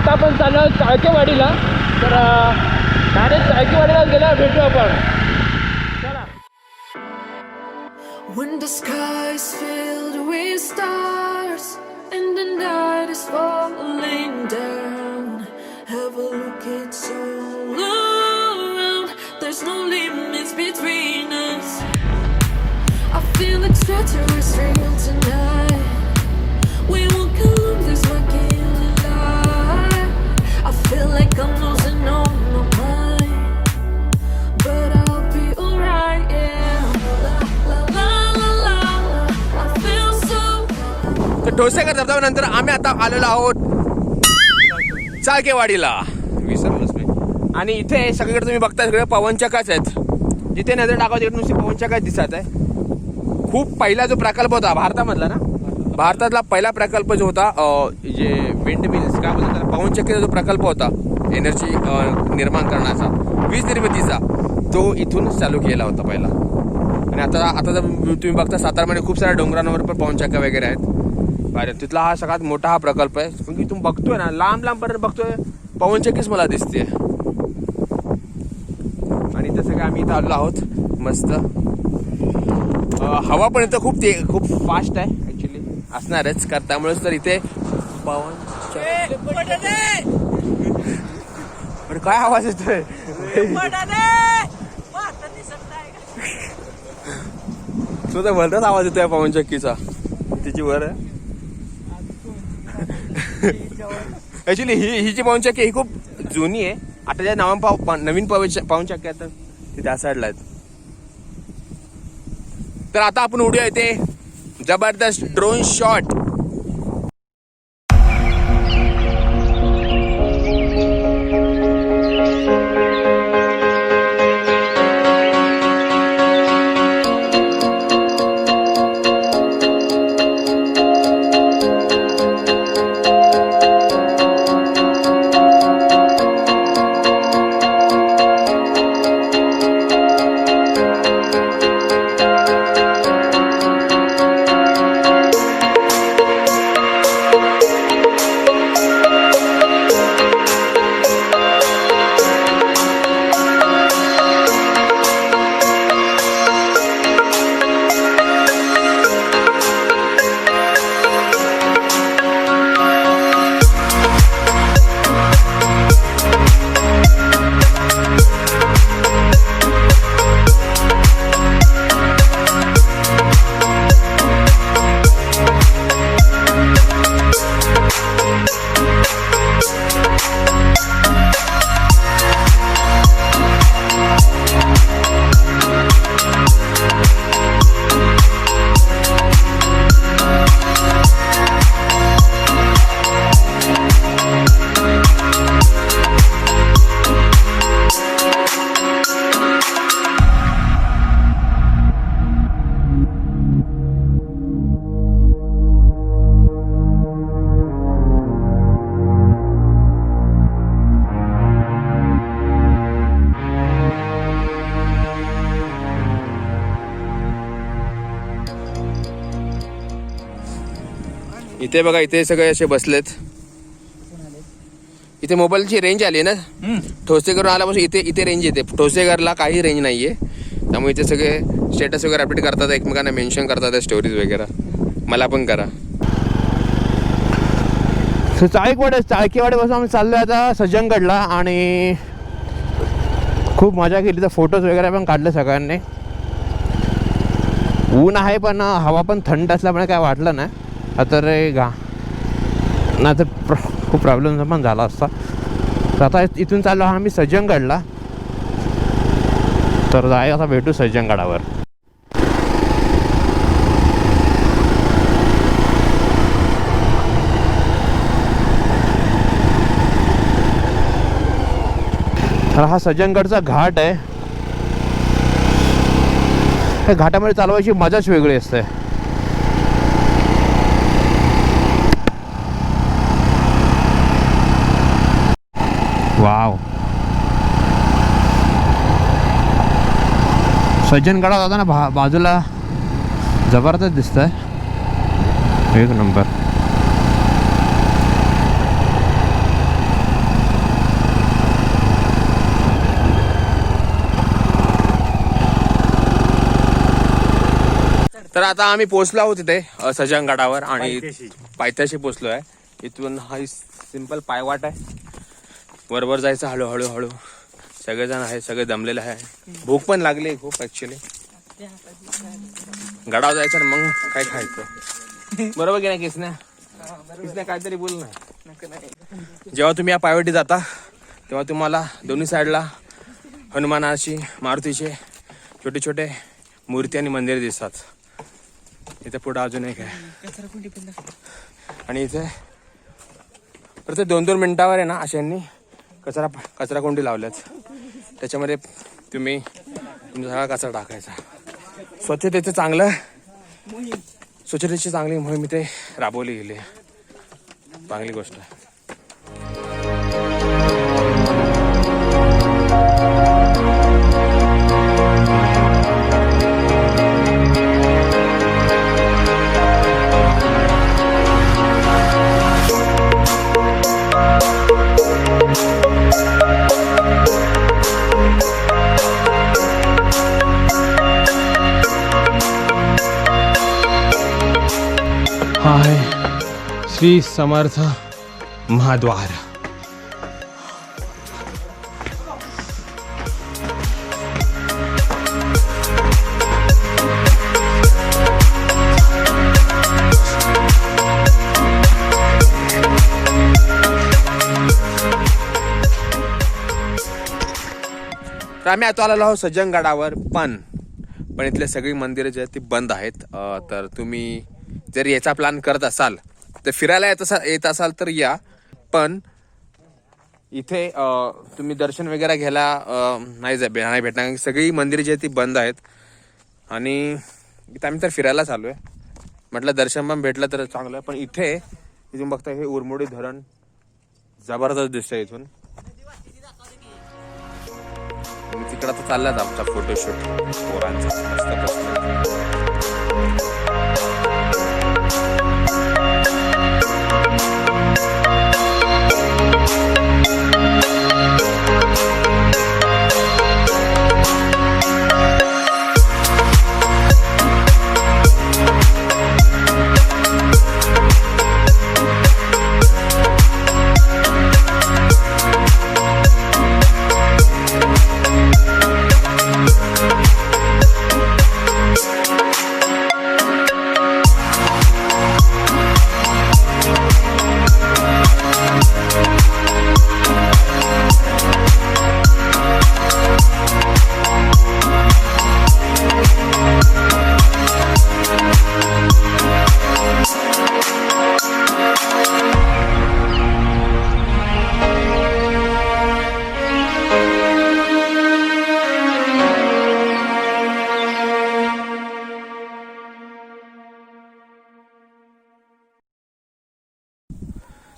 आता आपण चाललो चाळकेवाडीला. तर डायरेक्ट चाळकेवाडीला गेल्यावर भेटू आपण. चला. When the sky is filled with stars and the night is falling down, have a look, it's all around. There's no limits between us. I feel extraterrestrial tonight. We walk along this lucky light. I feel like I'm losing all my mind, but I'll be alright, yeah. La la la la la, I feel so. तर ठोसेघर धबधब्यानंतर आम्ही आता आलेलो आहोत चाळकेवाडीला. विसरलोच मी. आणि इथे सगळीकडे तुम्ही बघता सगळे पवनचक्काच आहेत. जिथे नजर टाकावं तिकडे नुसते पवनचक्काच दिसत आहे. खूप पहिला जो प्रकल्प होता भारतामधला ना, भारतातला पहिला प्रकल्प जो होता जे विंड मिल्स काय बोलतात त्याला, पवनचक्कीचा जो प्रकल्प होता एनर्जी निर्माण करण्याचा, वीज निर्मितीचा, तो इथूनच चालू केला होता पहिला. आणि आता जर तुम्ही बघता सातारामध्ये खूप साऱ्या डोंगरांवर पण पवनचक्क्या वगैरे आहेत. तिथला हा सगळ्यात मोठा हा प्रकल्प आहे. पण तुम्ही बघतोय ना, लांब पर्यंत बघतोय पवनचक्कीच मला दिसते. आणि इथं सगळं आम्ही इथं आलो आहोत. मस्त हवा पण इथं खूप फास्ट आहे ऍक्च्युली, असणारच कारण त्यामुळेच तर इथे पण काय आवाज येतोय. तो तर भलताच आवाज येतोय पवनचक्कीचा. तिची वर आहे ऍक्च्युली ही जी पवनचक्की ही खूप जुनी आहे. आता ज्या नवीन पवनचक्क्या आहेत ते त्या साईडला आहेत. तर आता आपण उडूया इथे जबरदस्त ड्रोन शॉट. इथे बघा, इथे सगळे असे बसलेत. इथे मोबाईलची रेंज आली ना, ठोसेघरवरून आल्यापासून इथे रेंज येते. ठोसेघरला काही रेंज नाहीये, त्यामुळे इथे सगळे स्टेटस वगैरे अपडेट करतात, एकमेकांना मेन्शन करतात स्टोरीज वगैरे. मला पण करा. चाळकेवाडीपासून आम्ही चाललोय आता सज्जंगडला आणि खूप मजा केली. तर फोटोज वगैरे पण काढले सगळ्यांनी. ऊन आहे पण हवा पण थंड असल्यामुळे काय वाटलं नाही. आता रे नाही तर खूप प्रॉब्लेम पण झाला असता. तर आता इथून चाललो हा आम्ही सज्जंगडला. तर जाय आता भेटू सज्जंगडावर. तर हा सज्जंगडचा घाट आहे. या घाटामध्ये चालवायची मजाच वेगळी असते. वाव, सज्जनगडात आता ना बाजूला जबरदस्त दिसतंय. एक नंबर. तर आता आम्ही पोहोचलो आहोत तिथे सज्जंगडावर आणि पायथ्याशी पोहोचलो आहे. इथून हा सिंपल पायवाट आहे. वरवर जायचं हळूहळू हळू. सगळेजण आहे, सगळे दमलेले आहे. भूक पण लागली खूप ऍक्च्युली. गडावर जायचं आणि मग काय खायचं. बरोबर की नाही किसना? किसना काहीतरी बोल ना. जेव्हा तुम्ही या पायवाटी जाता तेव्हा तुम्हाला दोन्ही साईडला हनुमानाची, मारुतीचे छोटे छोटे मूर्ती आणि मंदिर दिसतात. इथे पुढे अजून एक आहे. आणि इथे प्रत्येक 2-2 मिनिटावर आहे ना अशांनी कचरा कोंडी लावल्यात. त्याच्यामध्ये तुम्ही तुमचा सगळा कचरा टाकायचा. स्वच्छतेची चांगली मोहीम इथे राबवली गेली आहे. चांगली गोष्ट आहे. हा आहे श्री समर्थ महाद्वार. तर आम्ही आता आलेलो आहोत सज्जंगडावर. पण इथले सगळी मंदिरं जी आहेत ती बंद आहेत. तर तुम्ही जर याचा प्लॅन करत असाल तर फिरायला येत असाल तर या. पण इथे तुम्ही दर्शन वगैरे घ्यायला नाही भेटणार. सगळी मंदिरं जी आहेत ती बंद आहेत. आणि इथं आम्ही तर फिरायलाच आलो आहे. म्हटलं दर्शन पण भेटलं तर चांगलं. पण इथून बघता हे उरमोडी धरण जबरदस्त दिसतंय इथून. तिकडं तर चाललाच आमचा फोटोशूट पोरांचा मस्त बसला.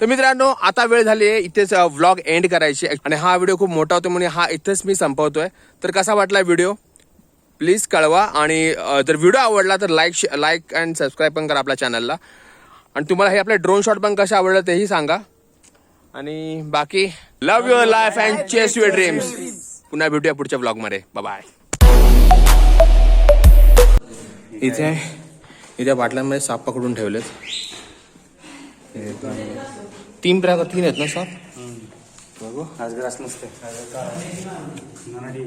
तर मित्रांनो आता वेळ झाली आहे इथेच व्लॉग एंड करायची. आणि हा व्हिडिओ खूप मोठा होतो म्हणून हा इथेच मी संपवतोय. तर कसा वाटला व्हिडिओ प्लीज कळवा. आणि जर व्हिडिओ आवडला तर लाईक अँड सबस्क्राईब पण करा आपल्या चॅनलला. आणि तुम्हाला हे आपले ड्रोन शॉट पण कसे आवडलं तेही सांगा. आणि बाकी love your life and chase your dreams. पुन्हा भेटूया पुढच्या ब्लॉगमध्ये. बाय. इथे बाटल्यांमध्ये साप पकडून ठेवलेत. 3 आहेत ना साप. बघू आज ग्रास नसते. नानाटी